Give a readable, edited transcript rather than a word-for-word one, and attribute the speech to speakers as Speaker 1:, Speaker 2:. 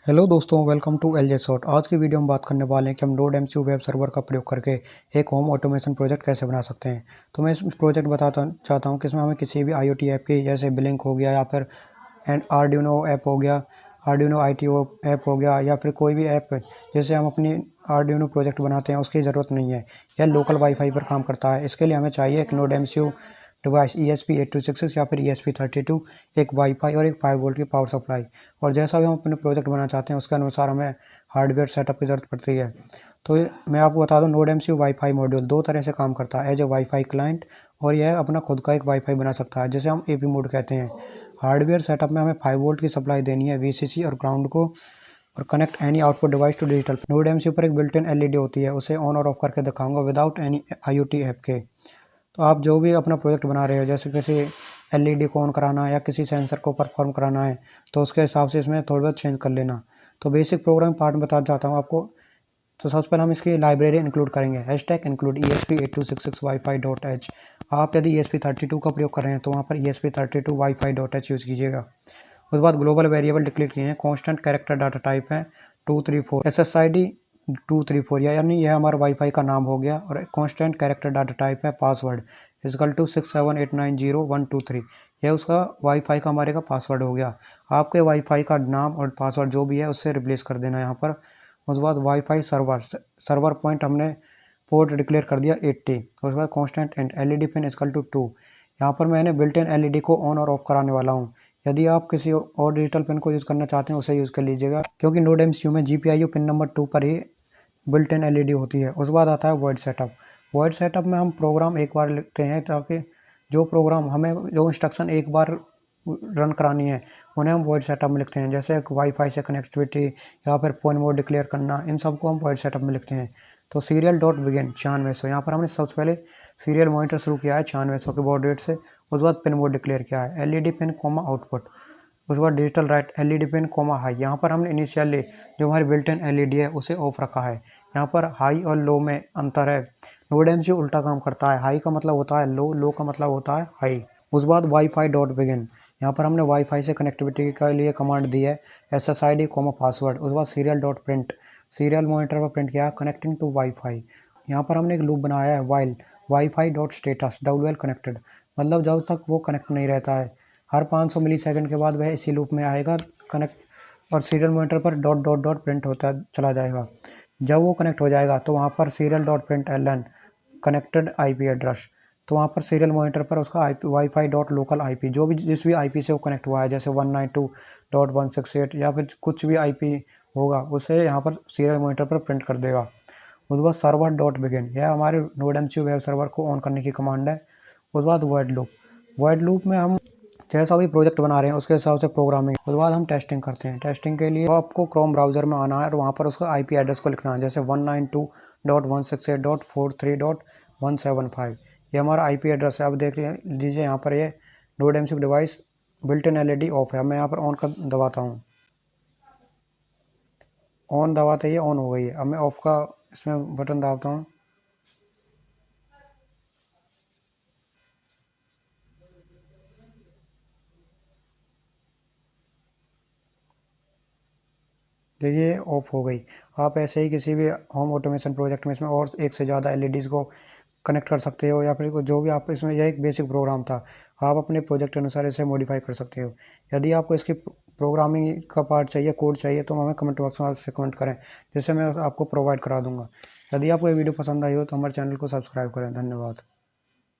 Speaker 1: Hello दोस्तों, welcome to LJ shot. आज की वीडियो में बात करने वाले हैं कि हम नोड एमसीयू वेब सर्वर का प्रयोग करके एक होम ऑटोमेशन प्रोजेक्ट कैसे बना सकते हैं। तो मैं इस प्रोजेक्ट बताता चाहता हूं कि इसमें हमें किसी भी आईओटी ऐप की, जैसे ब्लिंक हो गया या फिर आर्डिनो ऐप हो गया, आर्डिनो आईटीओ ऐप हो गया, या फिर कोई भी ऐप जैसे हम अपनी आर्डिनो प्रोजेक्ट बनाते हैं उसकी ज़रूरत नहीं है। यह लोकल वाईफाई पर काम करता है। इसके लिए हमें चाहिए एक नोड एमसीयू डिवाइस ESP8266 या फिर ESP32, एक वाईफाई और एक 5 वोल्ट की पावर सप्लाई। और जैसा भी हम अपने प्रोजेक्ट बनाना चाहते हैं उसके अनुसार हमें हार्डवेयर सेटअप की ज़रूरत पड़ती है। तो मैं आपको बता दूं, नोड एमसीयू वाईफाई मॉड्यूल दो तरह से काम करता है, एज ए वाईफाई क्लाइंट, और यह अपना खुद का एक वाईफाई बना सकता है जिसे हम एपी मोड कहते हैं। हार्डवेयर सेटअप में हमें 5 वोल्ट की सप्लाई देनी है VCC और ग्राउंड को, और connect any output device to digital. Node MCU पर एक बिल्ट इन एलईडी होती है, उसे ऑन और ऑफ करके दिखाऊंगा विदाउट एनी आईओटी ऐप के। तो आप जो भी अपना प्रोजेक्ट बना रहे हो, जैसे किसी एलईडी को ऑन कराना है या किसी सेंसर को परफॉर्म कराना है, तो उसके हिसाब से इसमें थोड़ा बहुत चेंज कर लेना। तो बेसिक प्रोग्राम पार्ट में बताना चाहता हूँ आपको। तो सबसे पहले हम इसकी लाइब्रेरी इंक्लूड करेंगे, हैशटैग इंक्लूड ESP8266 wifi.h। आप यदि ESP32 का प्रयोग कर रहे हैं तो वहाँ पर ESP32 wifi.h यूज़ कीजिएगा। उसके बाद ग्लोबल वेरिएबल डिक्लेयर किए हैं, कांस्टेंट कैरेक्टर डाटा टाइप है 234, SSID 234, यानी यह हमारा वाईफाई का नाम हो गया। और कांस्टेंट कैरेक्टर डाटा टाइप है पासवर्ड इजकल टू 678900123, यह उसका वाईफाई का हमारे का पासवर्ड हो गया। आपके वाईफाई का नाम और पासवर्ड जो भी है उससे रिप्लेस कर देना यहाँ पर। उसके बाद वाईफाई सर्वर पॉइंट हमने पोर्ट डिक्लेयर कर दिया 80। उसके बाद constant and LED pin is equal to 2। यहाँ पर मैंने बिल्ट इन LED को ऑन और ऑफ कराने वाला हूँ। यदि आप किसी और डिजिटल पिन को यूज़ करना चाहते हैं उसे यूज़ कर लीजिएगा, क्योंकि नोड एमसीयू में GPIO पिन नंबर 2 पर ही बिल्ट इन LED होती है। उसके बाद आता है वर्ड सेटअप। वर्ड सेटअप में हम प्रोग्राम एक बार लिखते हैं, ताकि जो प्रोग्राम हमें जो इंस्ट्रक्शन एक बार रन करानी है उन्हें हम वर्ड सेटअप में लिखते हैं, जैसे वाईफाई से कनेक्टिविटी या फिर फोन मोड डिक्लेयर करना, इन सबको हम वर्ड सेटअप में लिखते हैं। तो सीरियल डॉट बिगिन 9600, यहाँ पर हमने सबसे पहले सीरियल मॉनिटर शुरू किया है 9600 के बॉड रेट से। उसके बाद पिन मोड डिक्लेयर किया है LED पिन कॉमा आउटपुट। उसके बाद digital right LED pin comma high. यहाँ पर हमने इनिशियली जो हमारी बिल्ट इन LED है उसे ऑफ रखा है। यहाँ पर हाई और लो में अंतर है। नोड एमसीयू उल्टा काम करता है, हाई का मतलब होता है लो, लो का मतलब होता है हाई। उसके बाद वाईफाई डॉट बिगिन, यहाँ पर हमने वाईफाई से कनेक्टिविटी के लिए कमांड दी है SSID कॉमा पासवर्ड। उसके बाद serial dot print, serial monitor पर प्रिंट किया कनेक्टिंग टू वाईफाई। यहाँ पर हमने एक लूप बनाया है while wifi dot status double connected, मतलब जब तक वो कनेक्ट नहीं रहता है, हर 500 मिली सेकेंड के बाद वह इसी लूप में आएगा कनेक्ट, और सीरियल मॉनिटर पर डॉट डॉट डॉट प्रिंट होता चला जाएगा। जब वो कनेक्ट हो जाएगा तो वहाँ पर serial dot print LN connected IP address, तो वहाँ पर सीरियल मॉनिटर पर उसका IP wifi dot local IP, जो भी जिस भी IP से वो कनेक्ट हुआ है, जैसे 192.168 या फिर कुछ भी IP होगा, उसे यहाँ पर सीरियल मॉनिटर पर प्रिंट कर देगा। उसके बाद सर्वर डॉट बिगिन, यह हमारे नोड एमसीयू वेब सर्वर को ऑन करने की कमांड है। उसके बाद वर्ड लूप में हम जैसा भी प्रोजेक्ट बना रहे हैं उसके हिसाब से प्रोग्रामिंग। उसके बाद हम टेस्टिंग करते हैं। टेस्टिंग के लिए आपको क्रोम ब्राउजर में आना है और वहाँ पर उसका IP एड्रेस को लिखना है, जैसे 192.168.43.175, ये हमारा IP एड्रेस है। अब देख लीजिए यहाँ पर ये node MCU device built in LED of है। मैं यहाँ पर ऑन कर दबाता हूँ, ऑन दबाते ही ऑन हो गई है। अब मैं ऑफ का इसमें बटन दबाता हूँ, देखिए ऑफ हो गई। आप ऐसे ही किसी भी होम ऑटोमेशन प्रोजेक्ट में इसमें और एक से ज़्यादा LEDs को कनेक्ट कर सकते हो, या फिर जो भी आप इसमें, यह एक बेसिक प्रोग्राम था, आप अपने प्रोजेक्ट के अनुसार इसे मॉडिफाई कर सकते हो। यदि आपको इसकी प्रोग्रामिंग का पार्ट चाहिए, कोड चाहिए, तो हमें कमेंट बॉक्स में आपसे कमेंट करें, जिससे मैं आपको प्रोवाइड करा दूंगा। यदि आपको ये वीडियो पसंद आई हो तो हमारे चैनल को सब्सक्राइब करें। धन्यवाद।